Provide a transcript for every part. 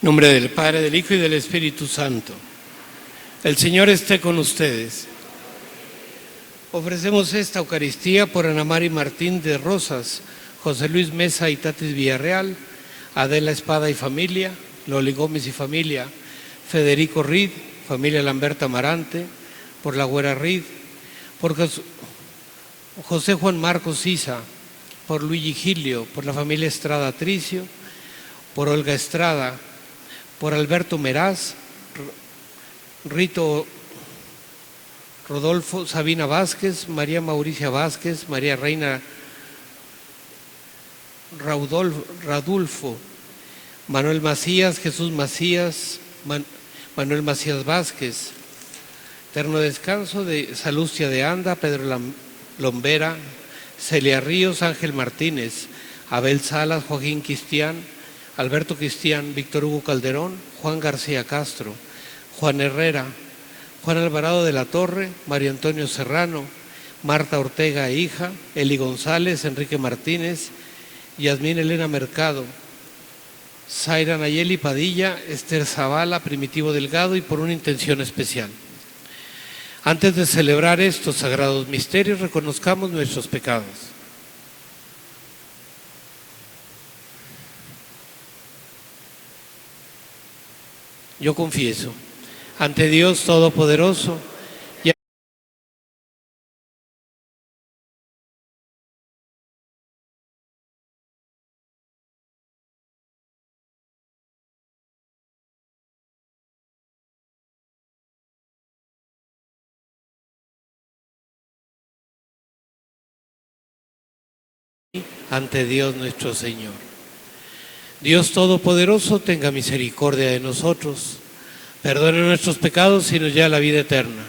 En nombre del Padre, del Hijo y del Espíritu Santo. El Señor esté con ustedes. Ofrecemos esta Eucaristía por Ana Mari Martín de Rosas, José Luis Mesa y Tatis Villarreal, Adela Espada y familia, Loli Gómez y familia, Federico Rid, familia Lamberta Amarante, por la Güera Rid, por José Juan Marcos Isa, por Luigi Gilio, por la familia Estrada Tricio, por Olga Estrada, por Alberto Meraz, Rito Rodolfo, Sabina Vázquez, María Mauricia Vázquez, María Reina Radulfo, Manuel Macías, Jesús Macías, Manuel Macías Vázquez. Eterno descanso de Salustia de Anda, Pedro Lombera, Celia Ríos, Ángel Martínez, Abel Salas, Joaquín Cristián, Alberto Cristián, Víctor Hugo Calderón, Juan García Castro, Juan Herrera, Juan Alvarado de la Torre, Mario Antonio Serrano, Marta Ortega e hija, Eli González, Enrique Martínez, Yasmín Elena Mercado, Zaira Nayeli Padilla, Esther Zavala, Primitivo Delgado y por una intención especial. Antes de celebrar estos sagrados misterios, reconozcamos nuestros pecados. Yo confieso ante Dios Todopoderoso y ante Dios nuestro Señor. Dios Todopoderoso, tenga misericordia de nosotros, perdone nuestros pecados y nos lleve a la vida eterna.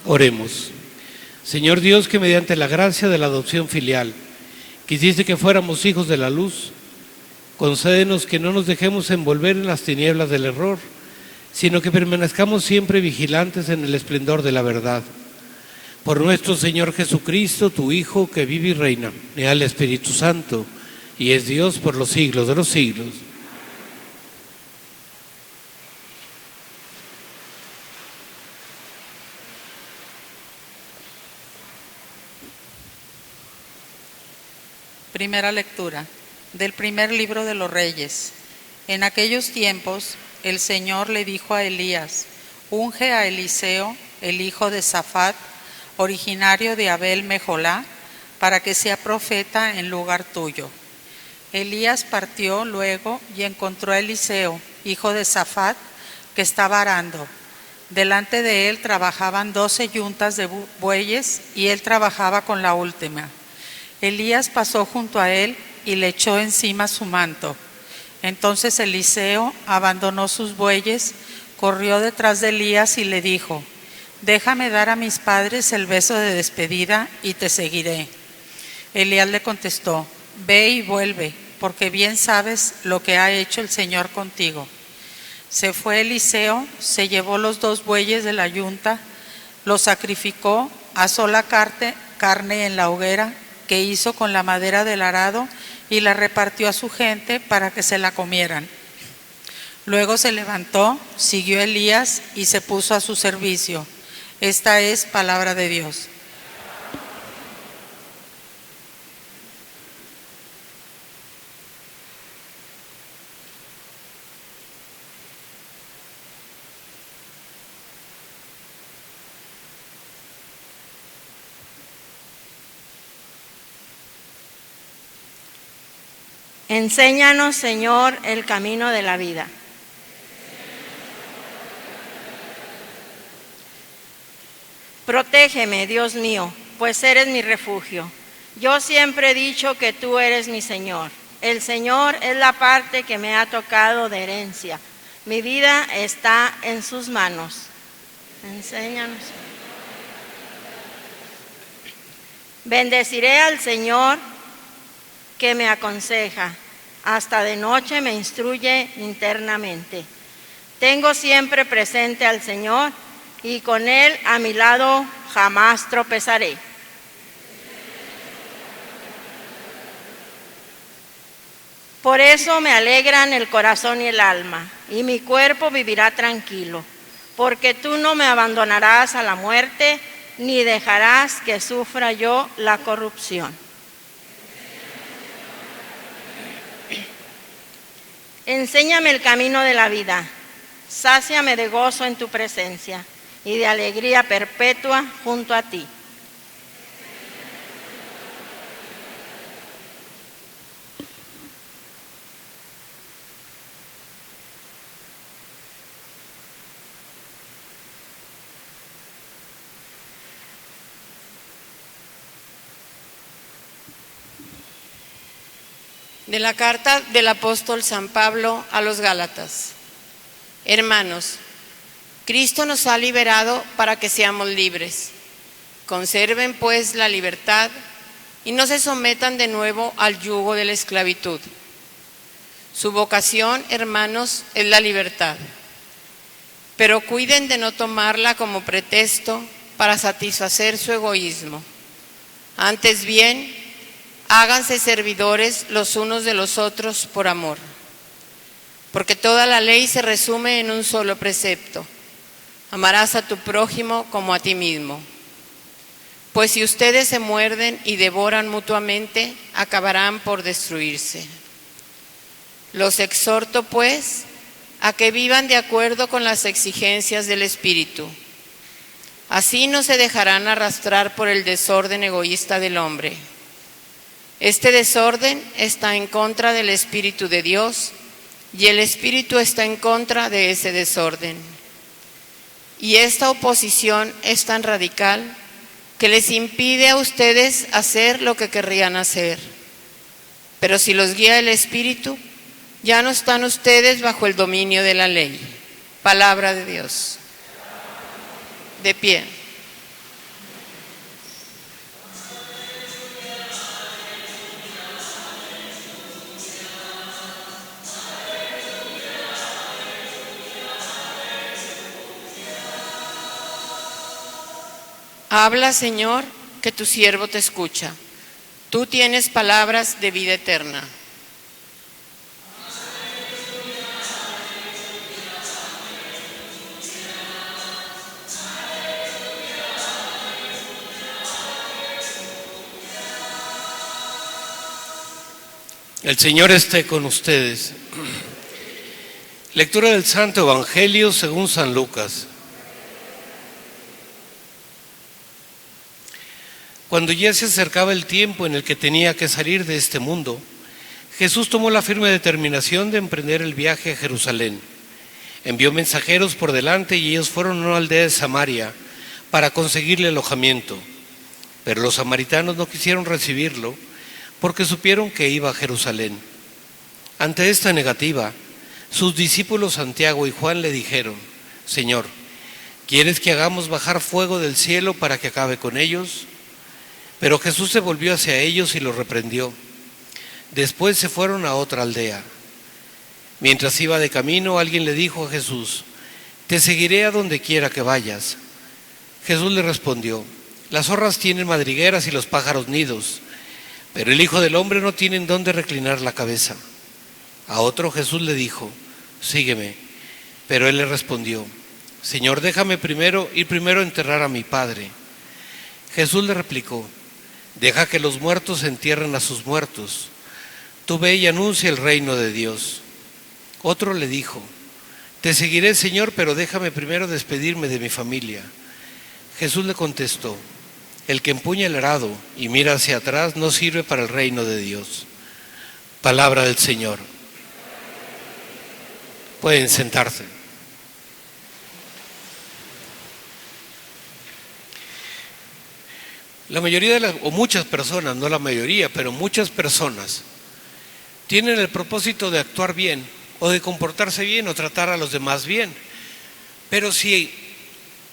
Oremos. Señor Dios, que mediante la gracia de la adopción filial quisiste que fuéramos hijos de la luz, concédenos que no nos dejemos envolver en las tinieblas del error, sino que permanezcamos siempre vigilantes en el esplendor de la verdad. Por nuestro Señor Jesucristo, tu Hijo, que vive y reina, y al Espíritu Santo, y es Dios por los siglos de los siglos. Primera lectura del primer libro de los Reyes. En aquellos tiempos el Señor le dijo a Elías: unge a Eliseo, el hijo de Safat, originario de Abel Meholá, para que sea profeta en lugar tuyo. Elías partió luego y encontró a Eliseo, hijo de Safat, que estaba arando. Delante de él trabajaban 12 yuntas de bueyes y él trabajaba con la última. Elías pasó junto a él y le echó encima su manto. Entonces Eliseo abandonó sus bueyes, corrió detrás de Elías y le dijo: déjame dar a mis padres el beso de despedida y te seguiré. Elías le contestó: ve y vuelve, porque bien sabes lo que ha hecho el Señor contigo. Se fue Eliseo, se llevó los 2 bueyes de la yunta, los sacrificó, asó la carne en la hoguera que hizo con la madera del arado y la repartió a su gente para que se la comieran. Luego se levantó, siguió a Elías y se puso a su servicio. Esta es palabra de Dios. Enséñanos, Señor, el camino de la vida. Protégeme, Dios mío, pues eres mi refugio. Yo siempre he dicho que tú eres mi Señor. El Señor es la parte que me ha tocado de herencia. Mi vida está en sus manos. Enséñanos. Bendeciré al Señor que me aconseja, hasta de noche me instruye internamente. Tengo siempre presente al Señor y con Él a mi lado jamás tropezaré. Por eso me alegran el corazón y el alma, y mi cuerpo vivirá tranquilo, porque tú no me abandonarás a la muerte, ni dejarás que sufra yo la corrupción. Enséñame el camino de la vida, sáciame de gozo en tu presencia y de alegría perpetua junto a ti. De la carta del apóstol San Pablo a los Gálatas. Hermanos, Cristo nos ha liberado para que seamos libres. Conserven pues la libertad y no se sometan de nuevo al yugo de la esclavitud. Su vocación, hermanos, es la libertad. Pero cuiden de no tomarla como pretexto para satisfacer su egoísmo. Antes bien, háganse servidores los unos de los otros por amor. Porque toda la ley se resume en un solo precepto: amarás a tu prójimo como a ti mismo. Pues si ustedes se muerden y devoran mutuamente, acabarán por destruirse. Los exhorto, pues, a que vivan de acuerdo con las exigencias del Espíritu. Así no se dejarán arrastrar por el desorden egoísta del hombre. Este desorden está en contra del Espíritu de Dios y el Espíritu está en contra de ese desorden. Y esta oposición es tan radical que les impide a ustedes hacer lo que querrían hacer. Pero si los guía el Espíritu, ya no están ustedes bajo el dominio de la ley. Palabra de Dios. De pie. Habla, Señor, que tu siervo te escucha. Tú tienes palabras de vida eterna. El Señor esté con ustedes. Lectura del Santo Evangelio según San Lucas. Cuando ya se acercaba el tiempo en el que tenía que salir de este mundo, Jesús tomó la firme determinación de emprender el viaje a Jerusalén. Envió mensajeros por delante y ellos fueron a una aldea de Samaria para conseguirle alojamiento. Pero los samaritanos no quisieron recibirlo porque supieron que iba a Jerusalén. Ante esta negativa, sus discípulos Santiago y Juan le dijeron: Señor, ¿quieres que hagamos bajar fuego del cielo para que acabe con ellos? Pero Jesús se volvió hacia ellos y los reprendió. Después se fueron a otra aldea. Mientras iba de camino, alguien le dijo a Jesús: Te seguiré a donde quiera que vayas. Jesús le respondió: Las zorras tienen madrigueras y los pájaros nidos, pero el Hijo del Hombre no tiene en dónde reclinar la cabeza. A otro Jesús le dijo: Sígueme. Pero él le respondió: Señor, déjame ir primero a enterrar a mi padre. Jesús le replicó: Deja que los muertos entierren a sus muertos. Tú ve y anuncia el reino de Dios. Otro le dijo: Te seguiré, Señor, pero déjame primero despedirme de mi familia. Jesús le contestó: El que empuña el arado y mira hacia atrás no sirve para el reino de Dios. Palabra del Señor. Pueden sentarse. La mayoría o muchas personas, no la mayoría, pero muchas personas tienen el propósito de actuar bien o de comportarse bien o tratar a los demás bien. Pero si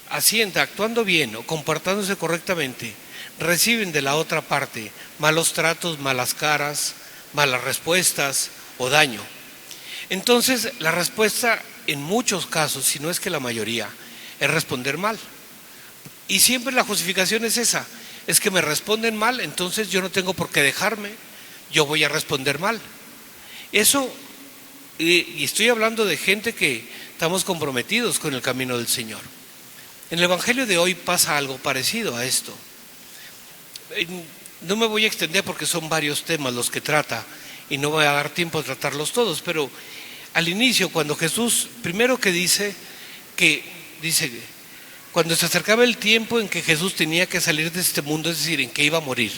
actuando bien o comportándose correctamente, reciben de la otra parte malos tratos, malas caras, malas respuestas o daño. Entonces la respuesta en muchos casos, si no es que la mayoría, es responder mal. Y siempre la justificación es esa: es que me responden mal, entonces yo no tengo por qué dejarme, yo voy a responder mal. Eso, y estoy hablando de gente que estamos comprometidos con el camino del Señor. En el Evangelio de hoy pasa algo parecido a esto. No me voy a extender porque son varios temas los que trata y no voy a dar tiempo a tratarlos todos, pero al inicio, cuando Jesús, primero que dice, cuando se acercaba el tiempo en que Jesús tenía que salir de este mundo, es decir, en que iba a morir,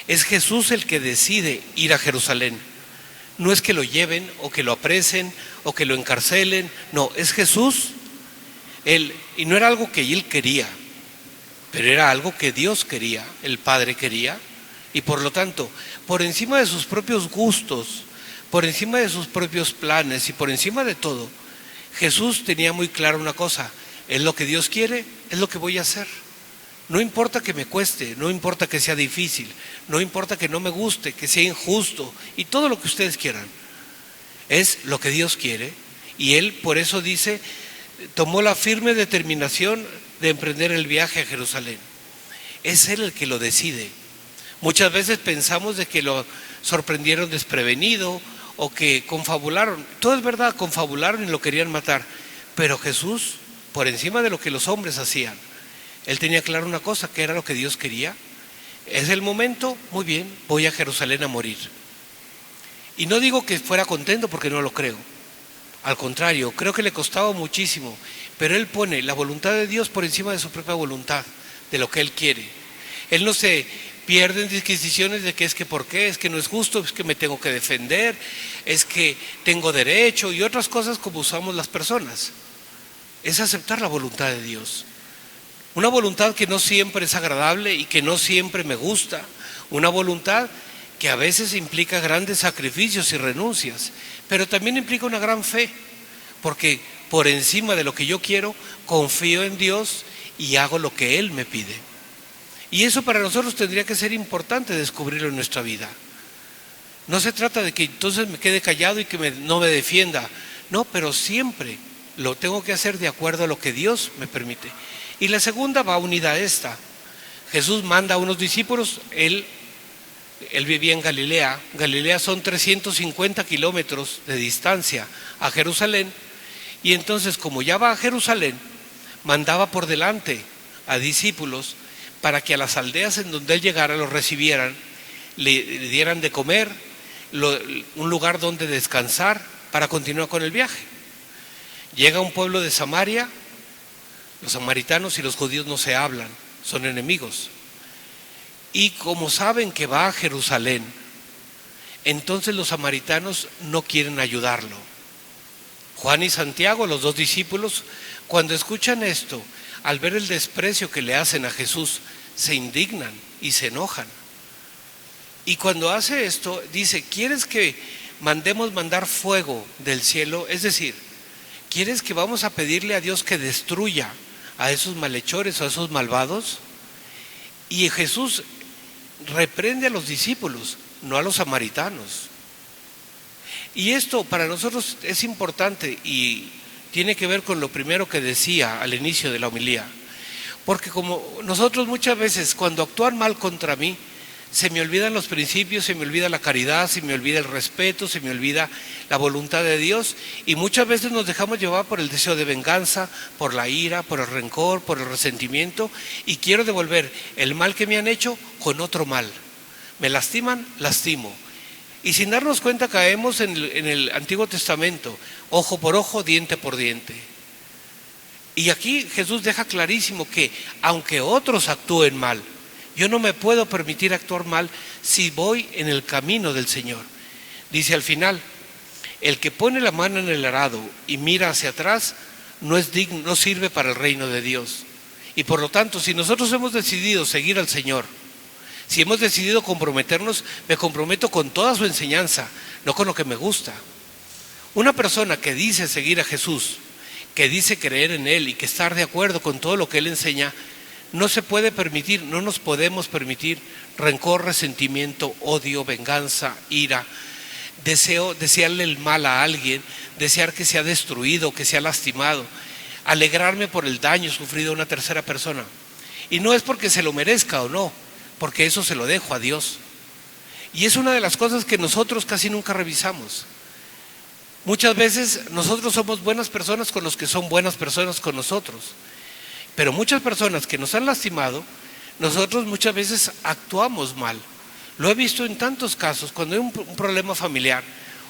es Jesús el que decide ir a Jerusalén. No es que lo lleven o que lo apresen o que lo encarcelen, no, es Jesús. Y no era algo que él quería, pero era algo que Dios quería, el Padre quería, y por lo tanto, por encima de sus propios gustos, por encima de sus propios planes y por encima de todo, Jesús tenía muy claro una cosa: es lo que Dios quiere, es lo que voy a hacer. No importa que me cueste, no importa que sea difícil, no importa que no me guste, que sea injusto y todo lo que ustedes quieran. Es lo que Dios quiere, y Él por eso dice, tomó la firme determinación de emprender el viaje a Jerusalén. Es Él el que lo decide. Muchas veces pensamos de que lo sorprendieron desprevenido o que confabularon. Todo es verdad, confabularon y lo querían matar. Pero Jesús, por encima de lo que los hombres hacían, Él tenía claro una cosa, que era lo que Dios quería. Es el momento, muy bien, voy a Jerusalén a morir. Y no digo que fuera contento porque no lo creo. Al contrario, creo que le costaba muchísimo, pero Él pone la voluntad de Dios por encima de su propia voluntad, de lo que Él quiere. Él no se pierde en disquisiciones de que es que por qué, es que no es justo, es que me tengo que defender, es que tengo derecho y otras cosas como usamos las personas. Es aceptar la voluntad de Dios. Una voluntad que no siempre es agradable y que no siempre me gusta. Una voluntad que a veces implica grandes sacrificios y renuncias, pero también implica una gran fe, porque por encima de lo que yo quiero, confío en Dios y hago lo que Él me pide. Y eso para nosotros tendría que ser importante descubrirlo en nuestra vida. No se trata de que entonces me quede callado y que no me defienda. No, pero siempre lo tengo que hacer de acuerdo a lo que Dios me permite. Y la segunda va unida a esta. Jesús manda a unos discípulos, él vivía en Galilea. Galilea son 350 kilómetros de distancia a Jerusalén. Y entonces, como ya va a Jerusalén, mandaba por delante a discípulos para que a las aldeas en donde él llegara los recibieran, le dieran de comer, un lugar donde descansar para continuar con el viaje. Llega a un pueblo de Samaria, los samaritanos y los judíos no se hablan, son enemigos. Y como saben que va a Jerusalén, entonces los samaritanos no quieren ayudarlo. Juan y Santiago, los dos discípulos, cuando escuchan esto, al ver el desprecio que le hacen a Jesús, se indignan y se enojan. Y cuando hace esto, dice: ¿quieres que mandar fuego del cielo? Es decir, ¿quieres que vamos a pedirle a Dios que destruya a esos malhechores o a esos malvados? Y Jesús reprende a los discípulos, no a los samaritanos. Y esto para nosotros es importante y tiene que ver con lo primero que decía al inicio de la homilía. Porque como nosotros muchas veces, cuando actúan mal contra mí, se me olvidan los principios, se me olvida la caridad, se me olvida el respeto, se me olvida la voluntad de Dios, y muchas veces nos dejamos llevar por el deseo de venganza, por la ira, por el rencor, por el resentimiento, y quiero devolver el mal que me han hecho con otro mal. Me lastiman, lastimo. Y sin darnos cuenta caemos en el Antiguo Testamento, ojo por ojo, diente por diente. Y aquí Jesús deja clarísimo que aunque otros actúen mal, yo no me puedo permitir actuar mal si voy en el camino del Señor. Dice al final: el que pone la mano en el arado y mira hacia atrás no es digno, no sirve para el reino de Dios. Y por lo tanto, si nosotros hemos decidido seguir al Señor, si hemos decidido comprometernos, me comprometo con toda su enseñanza, no con lo que me gusta. Una persona que dice seguir a Jesús, que dice creer en Él y que estar de acuerdo con todo lo que Él enseña, no se puede permitir, no nos podemos permitir rencor, resentimiento, odio, venganza, ira, desearle el mal a alguien, desear que sea destruido, que sea lastimado, alegrarme por el daño sufrido a una tercera persona. Y no es porque se lo merezca o no, porque eso se lo dejo a Dios. Y es una de las cosas que nosotros casi nunca revisamos. Muchas veces nosotros somos buenas personas con los que son buenas personas con nosotros. Pero muchas personas que nos han lastimado, nosotros muchas veces actuamos mal. Lo he visto en tantos casos, cuando hay un problema familiar,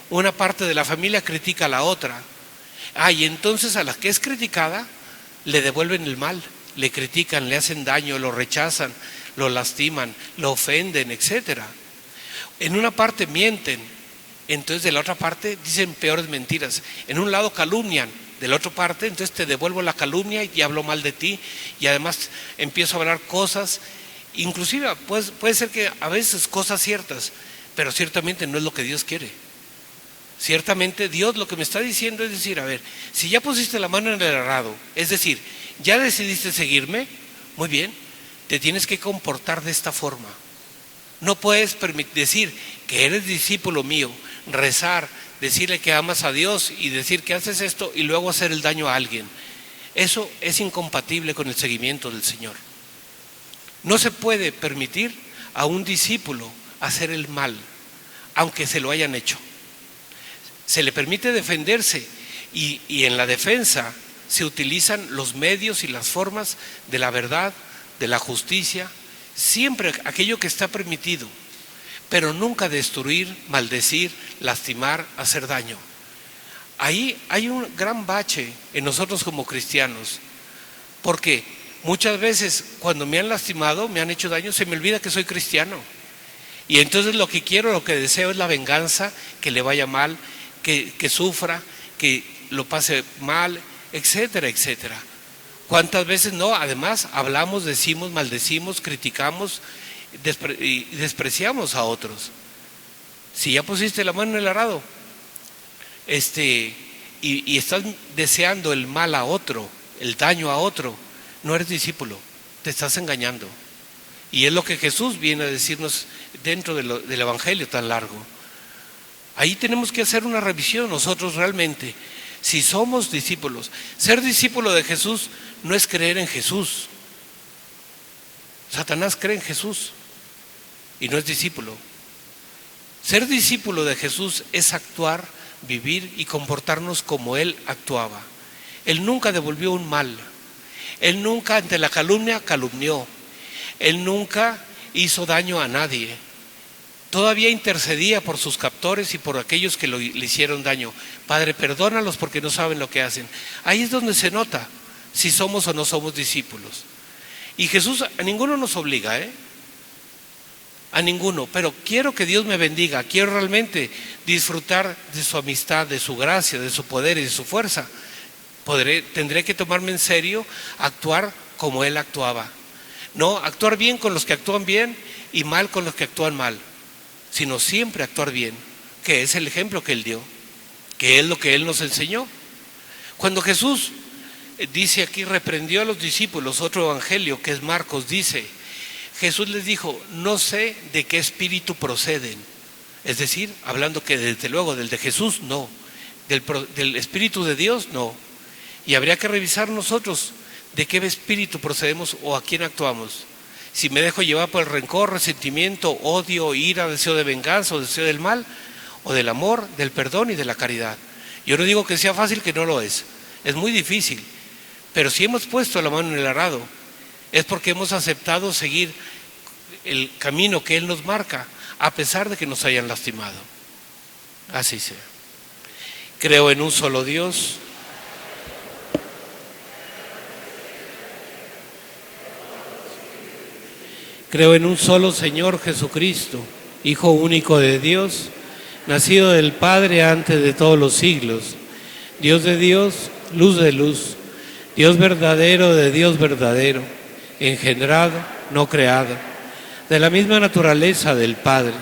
una parte de la familia critica a la otra. Y entonces a la que es criticada, le devuelven el mal, le critican, le hacen daño, lo rechazan, lo lastiman, lo ofenden, etc. En una parte mienten, entonces de la otra parte dicen peores mentiras. En un lado calumnian, de la otra parte, entonces te devuelvo la calumnia y hablo mal de ti, y además empiezo a hablar cosas, inclusive puede ser que a veces cosas ciertas, pero ciertamente no es lo que Dios quiere. Ciertamente Dios lo que me está diciendo es decir: a ver, si ya pusiste la mano en el arado, es decir, ya decidiste seguirme, muy bien, te tienes que comportar de esta forma. No puedes decir que eres discípulo mío, rezar, decirle que amas a Dios y decir que haces esto y luego hacer el daño a alguien. Eso es incompatible con el seguimiento del Señor. No se puede permitir a un discípulo hacer el mal, aunque se lo hayan hecho. Se le permite defenderse y en la defensa se utilizan los medios y las formas de la verdad, de la justicia, siempre aquello que está permitido, pero nunca destruir, maldecir, lastimar, hacer daño. Ahí hay un gran bache en nosotros como cristianos, porque muchas veces cuando me han lastimado, me han hecho daño, se me olvida que soy cristiano. Y entonces lo que quiero, lo que deseo es la venganza, que le vaya mal, que sufra, que lo pase mal, etcétera, etcétera. ¿Cuántas veces no? Además, hablamos, decimos, maldecimos, criticamos y despreciamos a otros. Si ya pusiste la mano en el arado y estás deseando el mal a otro, el daño a otro, no eres discípulo, te estás engañando. Y es lo que Jesús viene a decirnos dentro del Evangelio tan largo. Ahí tenemos que hacer una revisión nosotros realmente. Si somos discípulos, ser discípulo de Jesús no es creer en Jesús. Satanás cree en Jesús y no es discípulo. Ser discípulo de Jesús es actuar, vivir y comportarnos como Él actuaba. Él nunca devolvió un mal. Él nunca ante la calumnia calumnió. Él nunca hizo daño a nadie. Todavía intercedía por sus captores y por aquellos que le hicieron daño. Padre, perdónalos porque no saben lo que hacen. Ahí es donde se nota si somos o no somos discípulos. Y Jesús a ninguno nos obliga, a ninguno, pero quiero que Dios me bendiga, quiero realmente disfrutar de su amistad, de su gracia, de su poder y de su fuerza. Tendré que tomarme en serio, actuar como Él actuaba. No actuar bien con los que actúan bien y mal con los que actúan mal, sino siempre actuar bien, que es el ejemplo que Él dio, que es lo que Él nos enseñó. Cuando Jesús dice aquí, reprendió a los discípulos, otro evangelio que es Marcos, dice, Jesús les dijo, no sé de qué espíritu proceden. Es decir, hablando que desde luego del de Jesús, no. Del espíritu de Dios, no. Y habría que revisar nosotros de qué espíritu procedemos o a quién actuamos. Si me dejo llevar por el rencor, resentimiento, odio, ira, deseo de venganza o deseo del mal, o del amor, del perdón y de la caridad. Yo no digo que sea fácil, que no lo es muy difícil, pero si hemos puesto la mano en el arado, es porque hemos aceptado seguir el camino que Él nos marca, a pesar de que nos hayan lastimado. Así sea. Creo en un solo Dios. Creo en un solo Señor Jesucristo, Hijo único de Dios, nacido del Padre antes de todos los siglos, Dios de Dios, luz de luz, Dios verdadero de Dios verdadero, engendrado, no creado, de la misma naturaleza del Padre,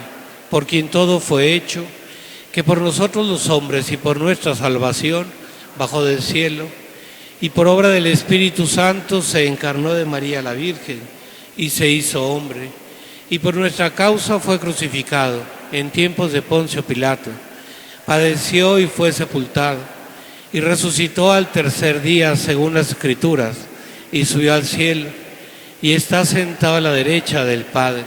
por quien todo fue hecho, que por nosotros los hombres y por nuestra salvación bajó del cielo, y por obra del Espíritu Santo se encarnó de María la Virgen, y se hizo hombre, y por nuestra causa fue crucificado en tiempos de Poncio Pilato, padeció y fue sepultado, y resucitó al tercer día según las Escrituras, y subió al cielo, y está sentado a la derecha del Padre,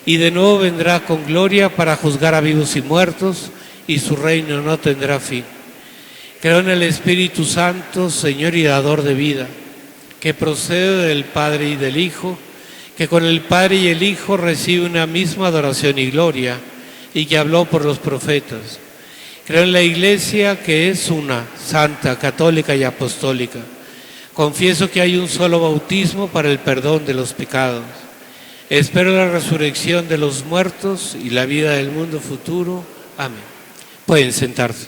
y de nuevo vendrá con gloria para juzgar a vivos y muertos, y su reino no tendrá fin. Creo en el Espíritu Santo, Señor y dador de vida, que procede del Padre y del Hijo, que con el Padre y el Hijo recibe una misma adoración y gloria, y que habló por los profetas. Creo en la Iglesia, que es una, santa, católica y apostólica. Confieso que hay un solo bautismo para el perdón de los pecados. Espero la resurrección de los muertos y la vida del mundo futuro. Amén. Pueden sentarse.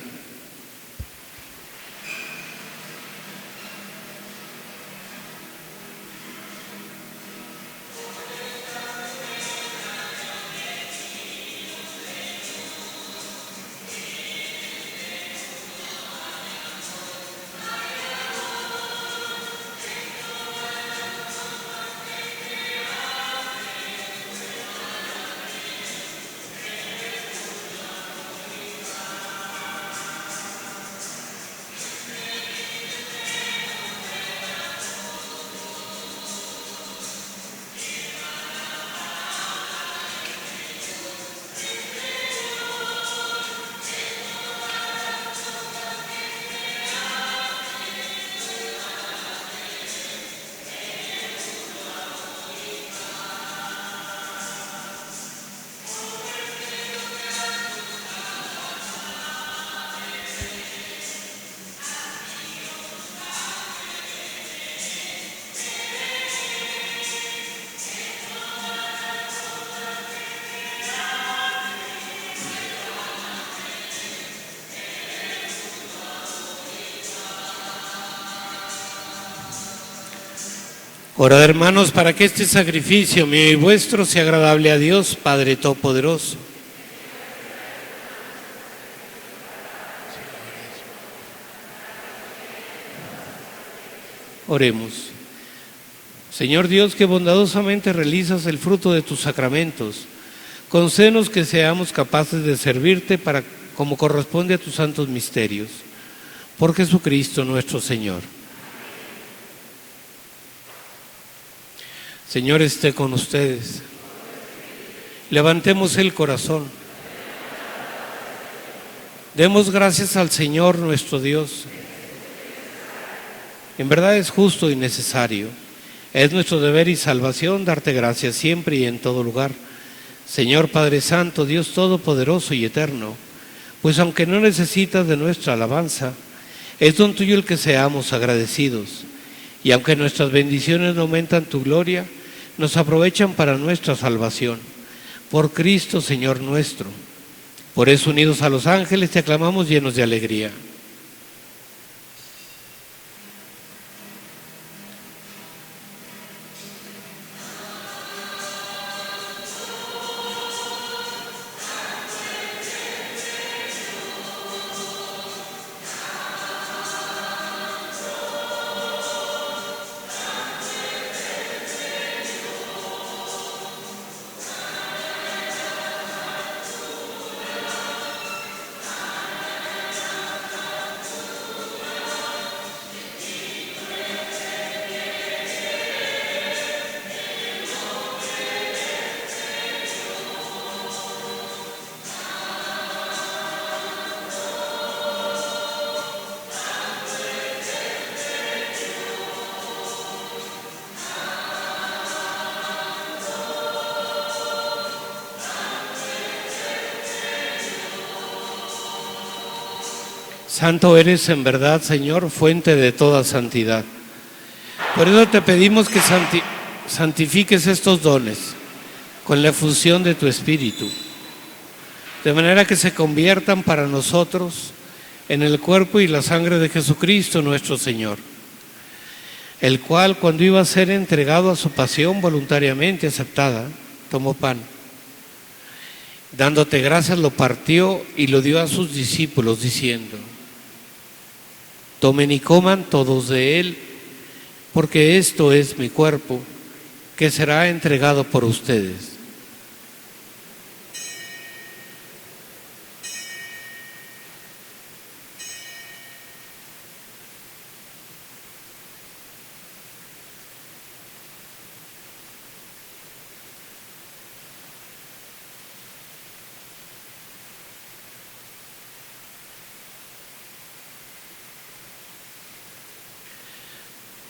Orad, hermanos, para que este sacrificio mío y vuestro sea agradable a Dios, Padre Todopoderoso. Oremos. Señor Dios, que bondadosamente realizas el fruto de tus sacramentos, concédenos que seamos capaces de servirte como corresponde a tus santos misterios. Por Jesucristo nuestro Señor. Señor esté con ustedes. Levantemos el corazón. Demos gracias al Señor nuestro Dios. En verdad es justo y necesario. Es nuestro deber y salvación darte gracias siempre y en todo lugar. Señor Padre Santo, Dios Todopoderoso y Eterno, pues aunque no necesitas de nuestra alabanza, es don tuyo el que seamos agradecidos. Y aunque nuestras bendiciones no aumentan tu gloria, nos aprovechan para nuestra salvación. Por Cristo, Señor nuestro. Por eso, unidos a los ángeles, te aclamamos llenos de alegría. Santo eres en verdad, Señor, fuente de toda santidad. Por eso te pedimos que santifiques estos dones con la efusión de tu Espíritu, de manera que se conviertan para nosotros en el cuerpo y la sangre de Jesucristo nuestro Señor, el cual, cuando iba a ser entregado a su pasión voluntariamente aceptada, tomó pan. Dándote gracias, lo partió y lo dio a sus discípulos, diciendo: tomen y coman todos de él, porque esto es mi cuerpo, que será entregado por ustedes.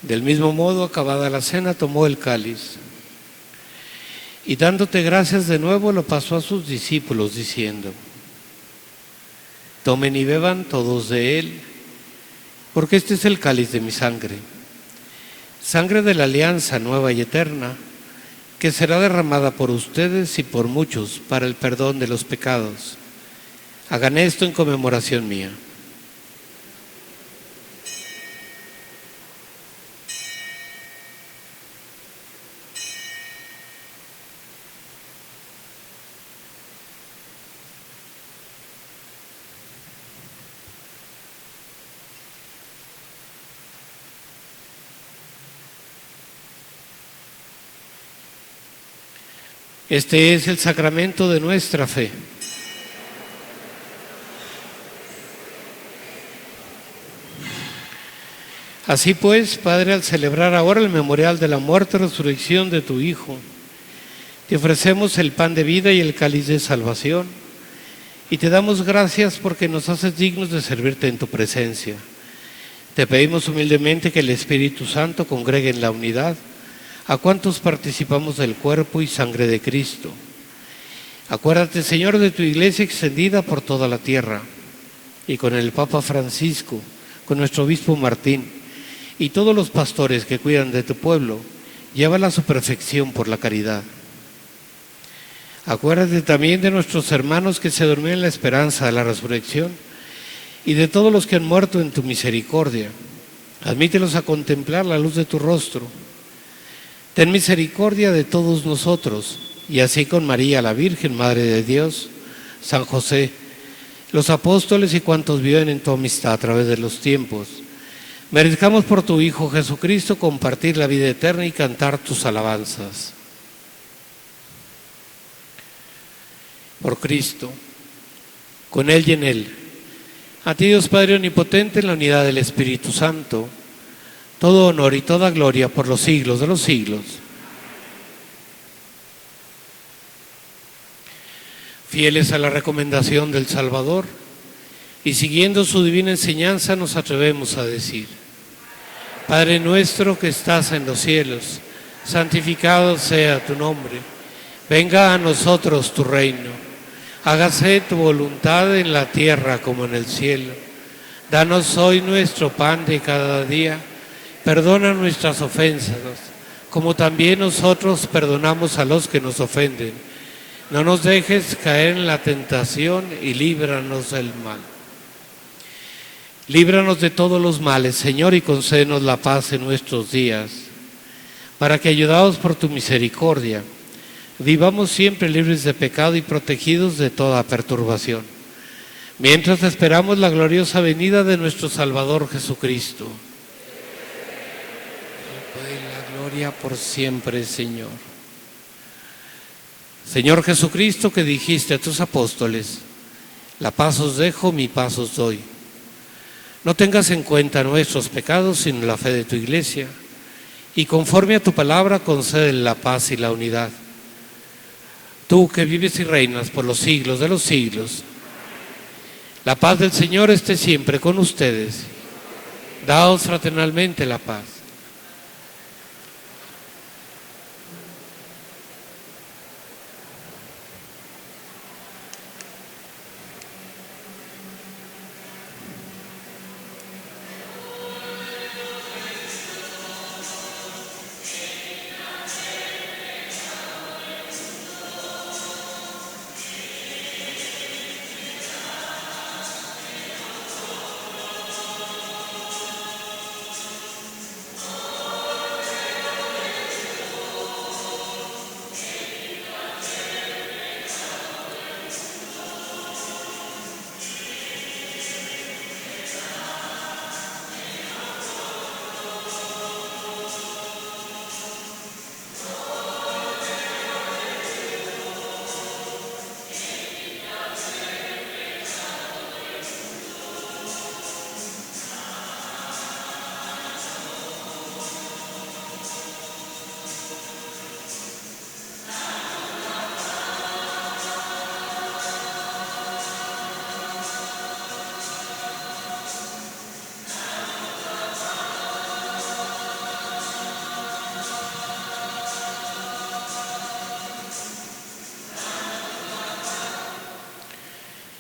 Del mismo modo, acabada la cena, tomó el cáliz y dándote gracias de nuevo, lo pasó a sus discípulos, diciendo: tomen y beban todos de él, porque este es el cáliz de mi sangre, sangre de la alianza nueva y eterna, que será derramada por ustedes y por muchos para el perdón de los pecados. Hagan esto en conmemoración mía. Este es el sacramento de nuestra fe. Así pues, Padre, al celebrar ahora el memorial de la muerte y resurrección de tu Hijo, te ofrecemos el pan de vida y el cáliz de salvación, y te damos gracias porque nos haces dignos de servirte en tu presencia. Te pedimos humildemente que el Espíritu Santo congregue en la unidad a cuantos participamos del cuerpo y sangre de Cristo. Acuérdate, Señor, de tu iglesia extendida por toda la tierra, y con el Papa Francisco, con nuestro obispo Martín, y todos los pastores que cuidan de tu pueblo, llévala a su perfección por la caridad. Acuérdate también de nuestros hermanos que se durmieron en la esperanza de la resurrección, y de todos los que han muerto en tu misericordia. Admítelos a contemplar la luz de tu rostro. Ten misericordia de todos nosotros, y así con María, la Virgen, Madre de Dios, San José, los apóstoles y cuantos viven en tu amistad a través de los tiempos, merezcamos por tu Hijo Jesucristo compartir la vida eterna y cantar tus alabanzas. Por Cristo, con Él y en Él, A ti, Dios Padre Omnipotente, en la unidad del Espíritu Santo, todo honor y toda gloria por los siglos de los siglos. Fieles a la recomendación del Salvador y siguiendo su divina enseñanza, nos atrevemos a decir: Padre nuestro que estás en los cielos, santificado sea tu nombre. Venga a nosotros tu reino. Hágase tu voluntad en la tierra como en el cielo. Danos hoy nuestro pan de cada día. Perdona nuestras ofensas, como también nosotros perdonamos a los que nos ofenden. No nos dejes caer en la tentación y líbranos del mal. Líbranos de todos los males, Señor, y concédenos la paz en nuestros días, para que, ayudados por tu misericordia, vivamos siempre libres de pecado y protegidos de toda perturbación, mientras esperamos la gloriosa venida de nuestro Salvador Jesucristo. La gloria por siempre, Señor. Señor Jesucristo, que dijiste a tus apóstoles: la paz os dejo, mi paz os doy. No tengas en cuenta nuestros pecados, sino la fe de tu Iglesia, y conforme a tu palabra concédele la paz y la unidad. Tú que vives y reinas por los siglos de los siglos, la paz del Señor esté siempre con ustedes. Daos fraternalmente la paz.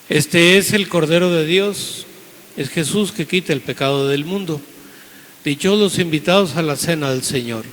Este es el Cordero de Dios, es Jesús que quita el pecado del mundo. Dichosos los invitados a la cena del Señor.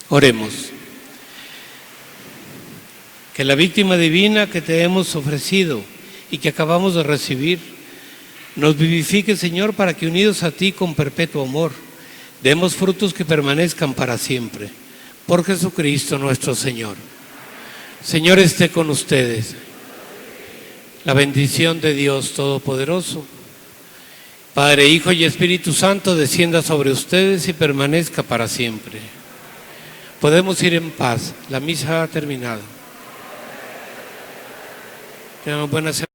Oremos. Que la víctima divina que te hemos ofrecido y que acabamos de recibir nos vivifique, Señor, para que unidos a ti con perpetuo amor demos frutos que permanezcan para siempre. Por Jesucristo nuestro Señor. Señor, esté con ustedes. La bendición de Dios Todopoderoso, Padre, Hijo y Espíritu Santo, descienda sobre ustedes y permanezca para siempre. Podemos ir en paz. La misa ha terminado. Tengan buena semana.